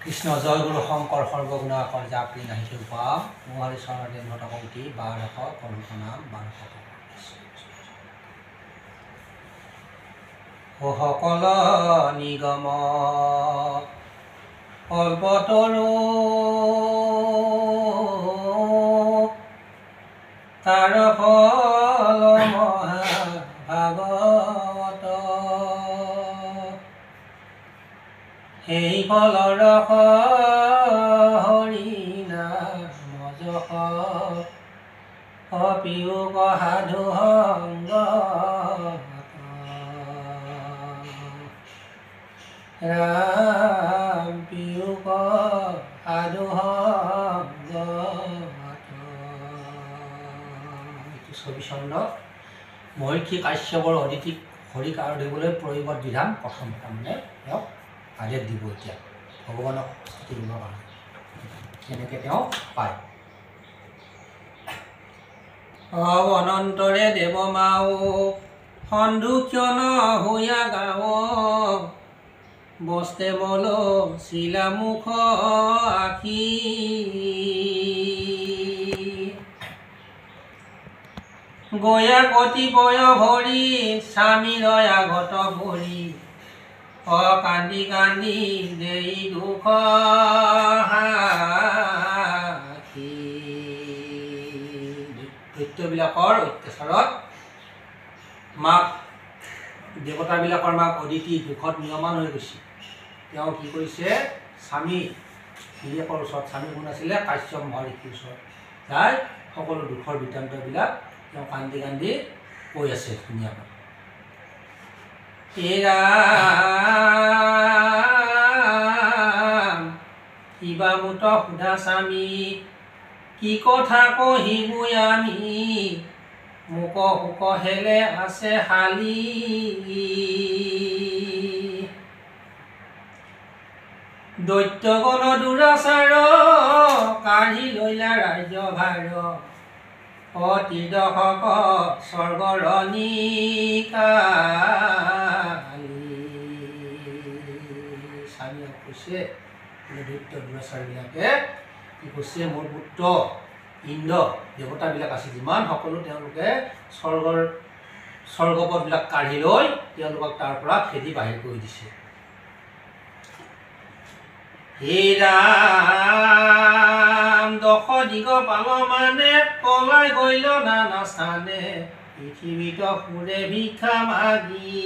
কৃষ্ণ জয় গুৰু শংকৰ সৰ্বগুণাকৰ জাপি নাহিতে উপাম মোহাৰি চৰণে ঘটকৌতি 1200 কণ্ঠ নাম 1200 সকল নিগম কল্পতৰু তাৰ ফল মহাভাগৱত সেই ফলৰ হৰি নাম যশ অপিয়োগ সাধু সংগ ৰাম পিয়োগ সাধু সংগ 24 মহৰ্ষি কাশ্যপৰ অদিতিক হৰিক আৰাধিবলৈ প্ৰয়োগত বিধান প্ৰথম তাৰমানে তেওঁক আদেশ দিব এতিয়া ভগৱানক স্তুতি কৰিবৰ কাৰণে কেনেকৈ তেওঁ পায় অনন্তৰে দেৱমাও সন্দুক্ষণ হৈয়া গাঁও বস্তে মল শিলামুখ আখি গয়া কতিপয় ভৰি স্বামীৰ আগত ভৰি কান্দি কান্দি দেই দুখ দৈত্যবিলাকৰ অত্যাচাৰত মাক দেৱতাবিলাকৰ মাক অদিতি দুখত নিয়মান হৈ গৈছে তেওঁ কি কৰিছে স্বামী গিৰিয়েকৰ ওচৰত স্বামী কোন আছিলে কাশ্যপ মহৰ্ষিৰ ওচৰত যাই সকলো দুখৰ বৃত্তান্তবিলাক তেওঁ কান্দি কান্দি কৈ আছে ধুনীয়াকৈ কিবা মুত সুধা স্বামী কি কথা কহিবু আমি মোক হুক হেলে আছে শালি দৈত্যগণ দুৰাচাৰ কাঢ়ি লৈলা ৰাজ্য ভাৰ অতি দশক স্বৰ্গৰণিকালি স্বামীয়ে কৈছে দৈত্য দুৰাচাৰবিলাকে কি কৈছে মোৰ পুত্ৰ ইন্দ্ৰ দেৱতাবিলাক আছে যিমান সকলো তেওঁলোকে স্বৰ্গপদবিলাক কাঢ়ি লৈ তেওঁলোকক তাৰ পৰা খেদি বাহিৰ কৰি দিছে হে ৰাম দশ দিগ পাল মানে পলাই গইল নানা স্থানে পৃথিৱীত ফুৰে ভিক্ষা মাগি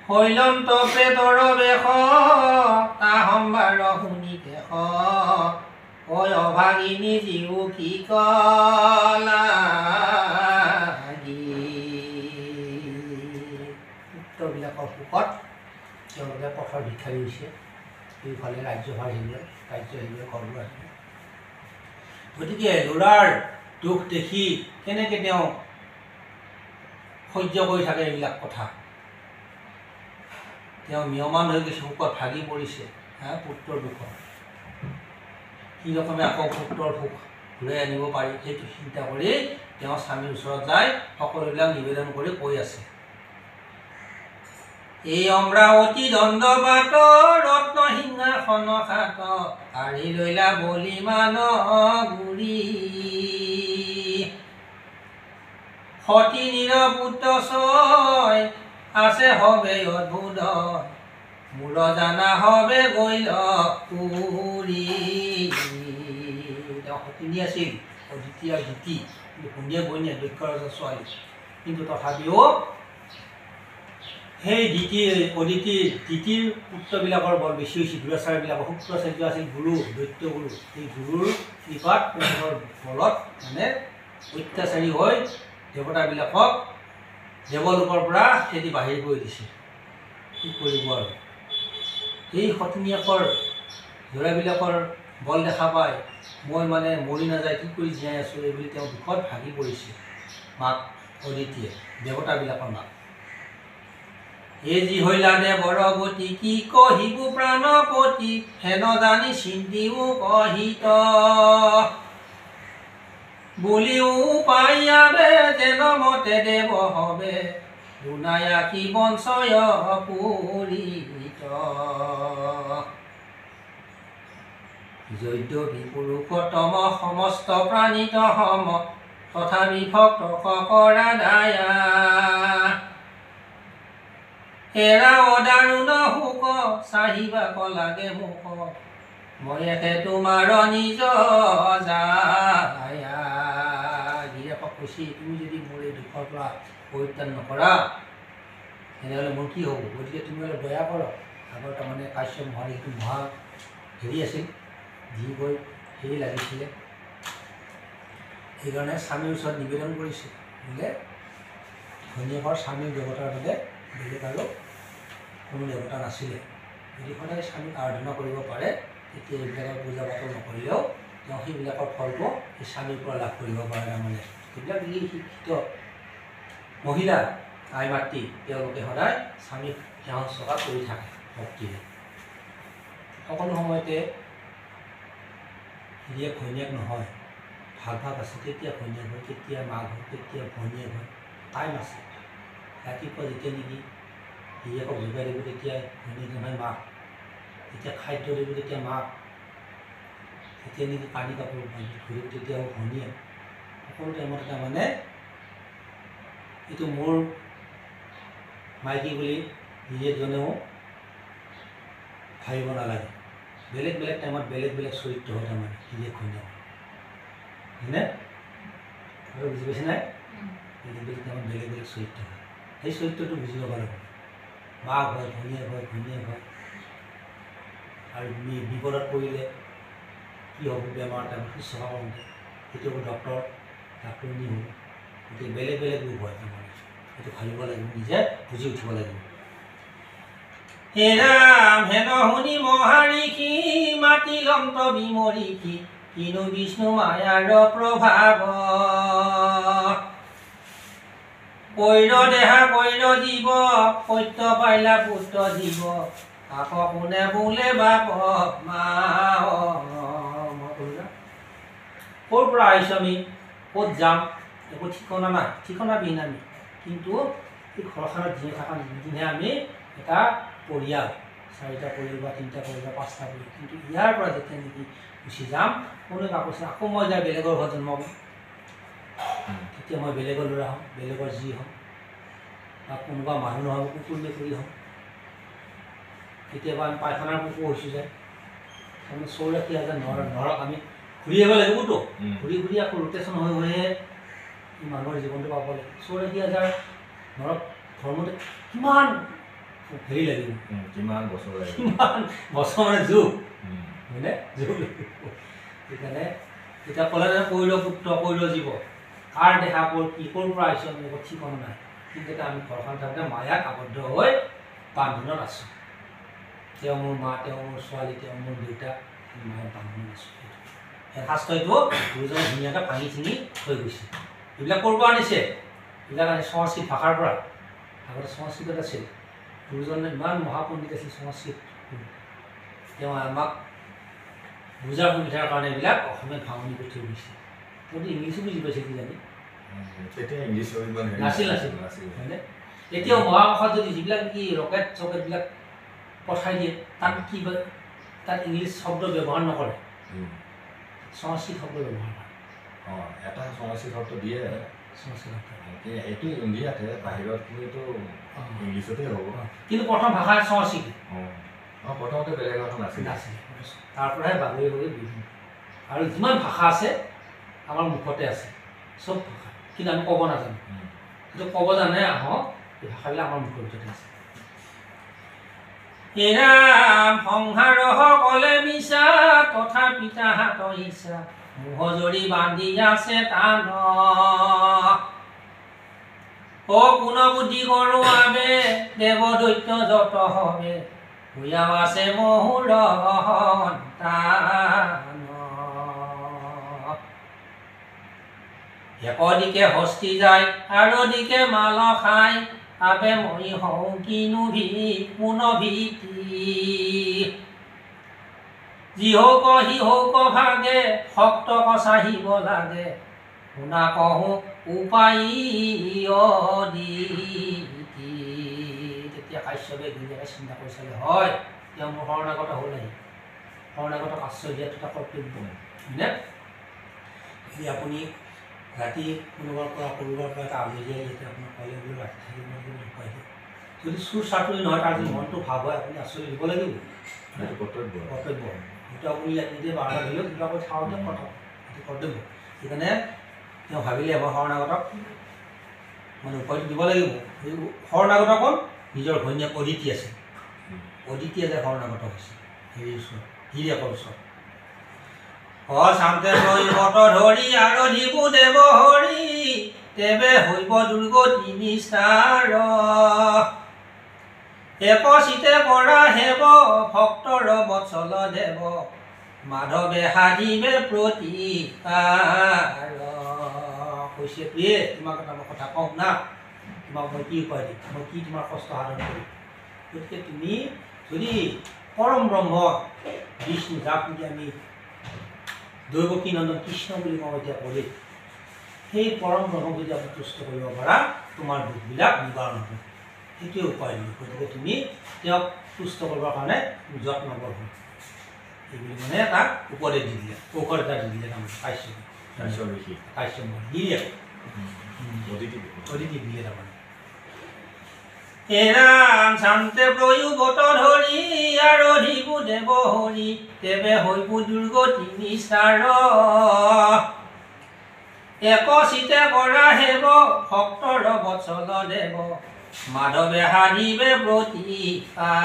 শৈলন্ত প্ৰেতৰ বেশ তা সম্ভাৰ শুনি কেশ ঐ অভাগিনী জীও কি কলাগি উত্তৰবিলাকৰ শোকত তেওঁলোকে পথৰ ভিক্ষাৰী হৈছে এইফালে ৰাজ্যভাৰ হেৰুৱাই ৰাজ্য হেৰুৱাই ঘৰবোৰ আহিলে গতিকে ল'ৰাৰ দুখ দেখি কেনেকৈ তেওঁ সহ্য কৰি থাকে এইবিলাক কথা তেওঁ নিয়মান হৈ গৈছে শোকত ভাগি পৰিছে পুত্ৰৰ দুখত কি ৰকমে আকৌ পুত্ৰৰ সুখ ঘূৰাই আনিব পাৰি সেইটো চিন্তা কৰি তেওঁ স্বামীৰ ওচৰত যায় সকলোবিলাক নিবেদন কৰি কৈ আছে এই অমৰাৱতী দণ্ডপাত ৰত্ন সিংহাসন খাত কাঢ়ি লৈলা বলিমান গুৰি সতী নিৰপুত্ৰ ছয় আছে হবে অদ্ভুত মূল জানা হবে গৈল পুৰি তেওঁ সতিনী আছিল অদিতি আৰু দিতি শুনিয়ে বৈনীয়ে দক্ষ ৰজাৰ ছোৱালী কিন্তু তথাপিও সেই দিতিৰ পুত্ৰবিলাকৰ বৰ বেছি হৈছে দুৰাচাৰবিলাকৰ শুক্ৰাচাৰ্য আছিল গুৰু দৈত্য গুৰু সেই গুৰুৰ কৃপাত তেওঁলোকৰ বলত মানে অত্যাচাৰী হৈ দেৱতাবিলাকক দেৱলোকৰ পৰা খেদি বাহিৰ কৰি দিছে কি কৰিব আৰু সেই সতিনীয়েকৰ ল'ৰাবিলাকৰ বল দেখা পায় মই মানে মৰি নাযায় কি কৰি জীয়াই আছোঁ এইবুলি তেওঁ দুখত ভাগি পৰিছে মাক অদিতিয়ে দেৱতাবিলাকৰ মাক এই যি হইলানে বৰগতি কি কহিবু প্ৰাণপতি হেন জানি চিন্তিও কহিত বলিও পাইয়াবে যেন মতে দেৱ হবে দুনায়াকি বঞ্চয় পুৰিত যদ্যপি পুৰুষোত্তম সমস্ত প্ৰাণিত সম তথাপি ভক্ত কৰা দায়া হেৰা অদাৰুণ শোক চাহিবাক লাগে মুখ মই একে তোমাৰ নিজ যায় গিৰিয়েকক কৈছে তুমি যদি মোৰ এই দুখৰ পৰা পৰিত্ৰাণ নকৰা তেনেহ'লে মোৰ কি হ'ব গতিকে তুমি অলপ দয়া কৰক আগৰ তাৰমানে কাশ্যপ মহাৰিষিটো মহা হেৰি আছিল যি গৈ হেৰি লাগিছিলে সেইকাৰণে স্বামীৰ ওচৰত নিবেদন কৰিছে বোলে ঘৈণীয়েকৰ স্বামীৰ দেৱতাৰ বাবে বেলেগ আৰু কোনো দেৱতা নাছিলে যদি সদায় স্বামীক আৰাধনা কৰিব পাৰে তেতিয়া এইবিলাকৰ পূজা পাতল নকৰিলেও তেওঁ সেইবিলাকৰ ফলটো সেই স্বামীৰ পৰা লাভ কৰিব পাৰে তাৰমানে সেইবিলাক যি শিক্ষিত মহিলা আই মাতৃ তেওঁলোকে সদায় স্বামীক সেৱা চকা কৰি থাকে ভক্তিৰে সকলো সময়তে গিৰিয়েক ঘৈণীয়েক নহয় ভাগ ভাগ আছে কেতিয়া ঘৈণীয়েক হয় কেতিয়া মাক হয় কেতিয়া ভনীয়েক হয় টাইম আছে ৰাতিপুৱা যেতিয়া নেকি গিৰিয়েকক যোগাই দিব তেতিয়া ঘৈণীয়েক নহয় মাক যেতিয়া খাদ্য দিব তেতিয়া মাক যেতিয়া নেকি কানি কাপোৰ ঘূৰিব তেতিয়াও ভনীয়েক সকলো টাইমতে তাৰমানে এইটো মোৰ মাইকী বুলি গিৰিয়েকজনেও ভাবিব নালাগে বেলেগ বেলেগ টাইমত বেলেগ বেলেগ চৰিত্ৰ হয় তাৰমানে গিৰিয়েক ঘৈণীয়েক হয়নে আৰু বুজি পাইছে নাই বেলেগ বেলেগ টাইমত বেলেগ বেলেগ চৰিত্ৰ হয় সেই চৰিত্ৰটো বুজি পাব লাগিব মাক হয় ঘৈণীয়েক হয় আৰু বিপদত পৰিলে কি হ'ব বেমাৰ টাইমত শুশ্ৰূষা কৰোঁতে সেইটো হ'ব ডাক্তৰণী হ'ব গতিকে বেলেগ বেলেগ ৰূপ হয় তাৰমানে সেইটো ভাবিব লাগিব নিজে বুজি উঠিব লাগিব হে ৰাম হেন শুনি মহাৰিষি মাতি লন্ত বিমৰিষি কিনো বিষ্ণু মায়াৰ প্ৰভাৱ কৈৰ দেহা কৈৰ জীৱ সত্য পাইলা পুত্ৰ জীৱ আকৌ কোনে বোলে বাপ মা ক'ৰ পৰা আহিছোঁ আমি ক'ত যাম একো ঠিকনা নাই ঠিকনাবিহীন আমি কিন্তু এই ঘৰখনত জীয়াই থকা যিদিনহে আমি এটা পৰিয়াল 4টা পৰিয়াল বা 3টা পৰিয়াল বা 5টা পৰিয়াল কিন্তু ইয়াৰ পৰা যেতিয়া নেকি গুচি যাম কোনো কাকছে আকৌ মই যাই বেলেগৰ ঘৰত জন্ম হ'ম তেতিয়া মই বেলেগৰ ল'ৰা হ'ম বেলেগৰ যি হ'ম বা কোনোবা মানুহ নহ'ব কুকুৰ মেকুৰী হ'ম কেতিয়াবা আমি পায়খানাৰ কুকুৰ হৈছোঁ যায় আমি 84,000 নৰক আমি ঘূৰি আহিব লাগিবতো ঘূৰি ঘূৰি আকৌ ৰোটেশ্যন হৈ হৈহে মানুহৰ জীৱনটো পাব লাগিব 84,000 নৰক ধৰ্মতে কিমান হেৰি লাগিব কিমান বছৰ মানে যুগ হয়নে যুগ সেইকাৰণে এতিয়া ক'লে যে কৈল পুত্ৰ কৈল জীৱ কাৰ দেখা ক'ৰ কি ক'ৰ পৰা আহিছোঁ আমি একো ঠিকনা নাই কিন্তু এতিয়া আমি ঘৰখন থাকোঁতে মায়াত আবদ্ধ হৈ বান্ধোনত আছোঁ তেওঁ মোৰ মা তেওঁ মোৰ ছোৱালী তেওঁ মোৰ দেউতা মায়ে বান্ধোনত আছোঁ সেই শাস্ত্ৰটো গুৰুজনে ধুনীয়াকৈ ভাঙি চিঙি থৈ গৈছে এইবিলাক ক'ৰ পৰা আনিছে এইবিলাক আনি সংস্কৃত ভাষাৰ পৰা আগতে সংস্কৃতত আছিল গুৰুজনে ইমান মহাপণ্ডিত আছিল সংস্কৃত তেওঁ আমাক বুজাৰ সুবিধাৰ কাৰণে এইবিলাক অসমীয়াত ভাঙনি কৰি থৈ গৈছে কিন্তু ইংলিছো বুজি পাইছে কিজানি নাছিল হয়নে এতিয়াও মহাকাশত যদি যিবিলাক কি ৰকেট চকেটবিলাক পঠাই দিয়ে তাত কি তাত ইংলিছ শব্দ ব্যৱহাৰ নকৰে সংস্কৃত শব্দ ব্যৱহাৰ কৰে এটা সংস্কৃত শব্দ দিয়ে এইটো ইণ্ডিয়াতে বাহিৰত ইংলিছতে হ'ব কিন্তু প্ৰথম ভাষা সংস্কৃত প্ৰথমতে বেলেগ এখন নাছিল তাৰ পৰাহে বাগৰি বাগৰি বিভিন্ন আৰু যিমান ভাষা আছে আমাৰ মুখতে আছে চব ভাষা কিন্তু আমি ক'ব নাজানো কিন্তু ক'ব জানে আহক এই ভাষাবিলাক আমাৰ মুখৰ ভিতৰতে আছে হে ৰাম সংসাৰ সকলে মিছা তথা পিতা হাত ইচ্ছা মোহজৰি বান্ধি আছে টান কোন বুদ্ধি কৰো আবে দেৱ দৈত্য যত হবে ভূয়া আছে মহুৰ একদিকে হস্তি যায় আৰু দিকে মাল খাই আবে মই হওঁ কিনো কোন ভীতি যি হওক সি হওক ভাগে ভক্তক চাহিব লাগে শুনা কহো উপায় তেতিয়া কাশ্যপে ধুনীয়াকৈ চিন্তা কৰি চালে হয় তেওঁ মোৰ শৰণাগত হ'ল আহি শৰণাগতক আশ্ৰয় দিয়াটো এটা কৰ্তব্য হয়নে যদি আপুনি ৰাতি কোনোবাৰ পৰা এটা আলহী আহিছে আপোনাক ক'লে বোলে ৰাতি থাকিব লুকুৱাই দিয়ে যদি চুৰ চাটুৰি নহয় তাৰ যদি মনটো ভাৱ হয় আপুনি আশ্ৰয় দিব লাগিব সেইটো কৰ্তব্য সেইটো আপুনি ইয়াত নিজে বাৰ্তা ধৰিলেও কিবা কৰি চাওঁতে প্ৰথম সেইটো কৰ্তব্য সেইকাৰণে তেওঁ ভাবিলে মই শৰণাগতক মানে উপায়টো দিব লাগিব সেই শৰণাগত কোন নিজৰ ঘৈণীয়েক অদিতি আছে অদিতিয়ে যে শৰণাগত হৈছে হেৰিৰ ওচৰত হিৰিয়াকৰ ওচৰত শান্তে দৈবত ধৰি আৰু দিবু দেৱ হৰি তেবে হৈব দুৰ্গতি নিস্তাৰ একচিতে কৰা হেব ভক্তৰ বৎসল দেৱ মাধৱে সাধিবে প্ৰতিকাৰ কৈছে প্ৰিয়ে তোমাক এটা মই কথা কওঁ না তোমাক মই কি উপায় দিম মই কি তোমাৰ কষ্ট সাধন কৰিম গতিকে তুমি যদি পৰম ব্ৰহ্ম বিষ্ণু যাক নেকি আমি দৈৱকী নন্দন কৃষ্ণ বুলি কওঁ এতিয়া ক'লে সেই পৰম ব্ৰহ্মক যদি আপুনি তুষ্ট কৰিব পাৰা তোমাৰ দুখবিলাক নিবাৰণ হ'ব সেইটোৱে উপায় দিম গতিকে তুমি তেওঁক তুষ্ট কৰিবৰ কাৰণে যত্নকৰ হ'ল এইবুলি মানে এটা উপদেশ দি দিলে ঔষধ এটা দি দিলে তাৰমানে কাশ্যপ গিৰিয়েক অদিতি দিলে তাৰমানে এৰাম শান্তে প্ৰয়োগত ধৰি আৰু দিবু দেৱ হৰি তেবে হৈব দুৰ্গতি নিস্তাৰ একচিতে কৰা হেব ভক্তৰ বৎসল দেৱ মাধৱে সাধিবে প্ৰতিকাৰ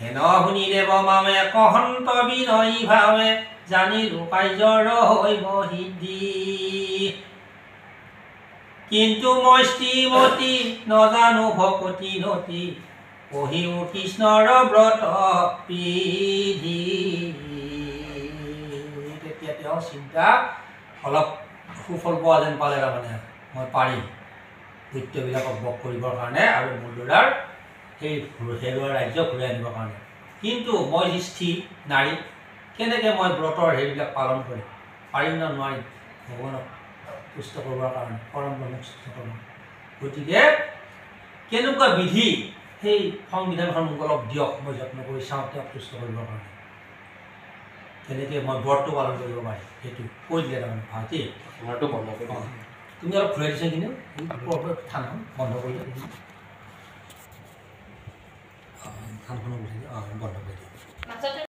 হেন শুনি দেৱ মামে কহন্ত বিনয়ী ভাৱে জানিলো কাৰ্যৰ হৈব সিদ্ধি কিন্তু মই শ্ৰীমতী নজানো ভকতি নতি পঢ়িও কৃষ্ণৰ ব্ৰত পিধি তেতিয়া তেওঁ চিন্তা অলপ সুফল পোৱা যেন পালে তাৰমানে মই পাৰিম দৈত্যবিলাকক বধ কৰিবৰ কাৰণে আৰু মূলদাৰ সেই হেৰুৱা ৰাজ্য ঘূৰাই আনিবৰ কাৰণে কিন্তু মই স্থিৰ নাৰী কেনেকৈ মই ব্ৰতৰ হেৰিবিলাক পালন কৰিম পাৰিম না নোৱাৰিম ভগৱানক তুষ্ট কৰিবৰ কাৰণে পৰম ব্ৰহ্মক তুষ্ট কৰিব গতিকে কেনেকুৱা বিধি সেই সংবিধানখন মোক অলপ দিয়ক মই যত্ন কৰি চাওঁ তেওঁক তুষ্ট কৰিবৰ কাৰণে কেনেকৈ মই ব্ৰতটো পালন কৰিব পাৰিম সেইটো কৈ দিলে তাৰমানে ভালকৈ তোমাৰটো বন্ধ কৰি তুমি অলপ ঘূৰাই দিছা কিন্তু থানখন বন্ধ কৰি দিয়া থানখনো বন্ধ কৰি দিয়া